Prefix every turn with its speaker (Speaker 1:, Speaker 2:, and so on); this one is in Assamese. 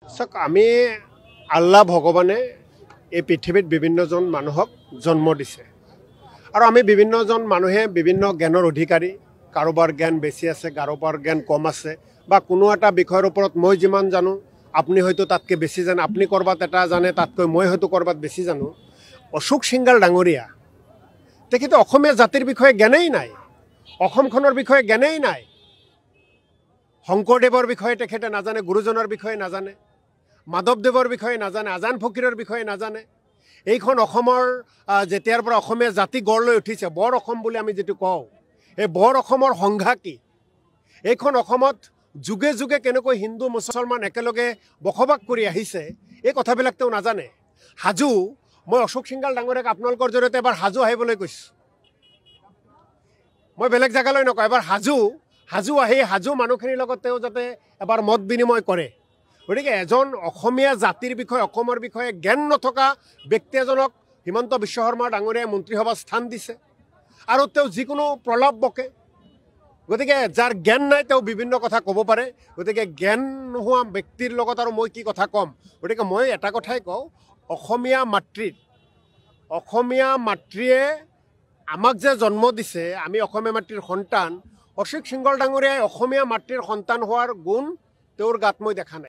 Speaker 1: চাওক আমি আল্লাহ ভগৱানে এই পৃথিৱীত বিভিন্নজন মানুহক জন্ম দিছে আৰু আমি বিভিন্নজন মানুহে বিভিন্ন জ্ঞানৰ অধিকাৰী কাৰোবাৰ জ্ঞান বেছি আছে কাৰোবাৰ জ্ঞান কম আছে বা কোনো এটা বিষয়ৰ ওপৰত মই যিমান জানো আপুনি হয়তো তাতকৈ বেছি জানে আপুনি ক'ৰবাত এটা জানে তাতকৈ মই হয়তো ক'ৰবাত বেছি জানো অশোক সিংগাল ডাঙৰীয়া তেখেতে অসমীয়া জাতিৰ বিষয়ে জ্ঞানেই নাই অসমখনৰ বিষয়ে জ্ঞানেই নাই শংকৰদেৱৰ বিষয়ে তেখেতে নাজানে গুৰুজনৰ বিষয়ে নাজানে মাধৱদেৱৰ বিষয়ে নাজানে আজান ফকীৰৰ বিষয়ে নাজানে এইখন অসমৰ যেতিয়াৰ পৰা অসমীয়া জাতি গঢ় লৈ উঠিছে বৰ অসম বুলি আমি যিটো কওঁ এই বৰ অসমৰ সংজ্ঞা কি এইখন অসমত যুগে যুগে কেনেকৈ হিন্দু মুছলমান একেলগে বসবাস কৰি আহিছে এই কথাবিলাক তেওঁ নাজানে হাজো মই অশোক সিংগাল ডাঙৰীয়াক আপোনালোকৰ জৰিয়তে এবাৰ হাজো আহিবলৈ কৈছোঁ মই বেলেগ জেগালৈ নকওঁ এবাৰ হাজো আহি হাজো মানুহখিনিৰ লগত তেওঁ যাতে এবাৰ মত বিনিময় কৰে গতিকে এজন অসমীয়া জাতিৰ বিষয়ে অসমৰ বিষয়ে জ্ঞান নথকা ব্যক্তি এজনক হিমন্ত বিশ্ব শৰ্মা ডাঙৰীয়াই মন্ত্ৰীসভাত স্থান দিছে আৰু তেওঁ যিকোনো প্ৰলাপ বকে গতিকে যাৰ জ্ঞান নাই তেওঁ বিভিন্ন কথা ক'ব পাৰে গতিকে জ্ঞান নোহোৱা ব্যক্তিৰ লগত আৰু মই কি কথা ক'ম গতিকে মই এটা কথাই কওঁ অসমীয়া মাতৃয়ে আমাক যে জন্ম দিছে আমি অসমীয়া মাতৃৰ সন্তান অশোক সিংগাল ডাঙৰীয়াই অসমীয়া মাতৃৰ সন্তান হোৱাৰ গুণ তেওঁৰ গাত মই দেখা নাই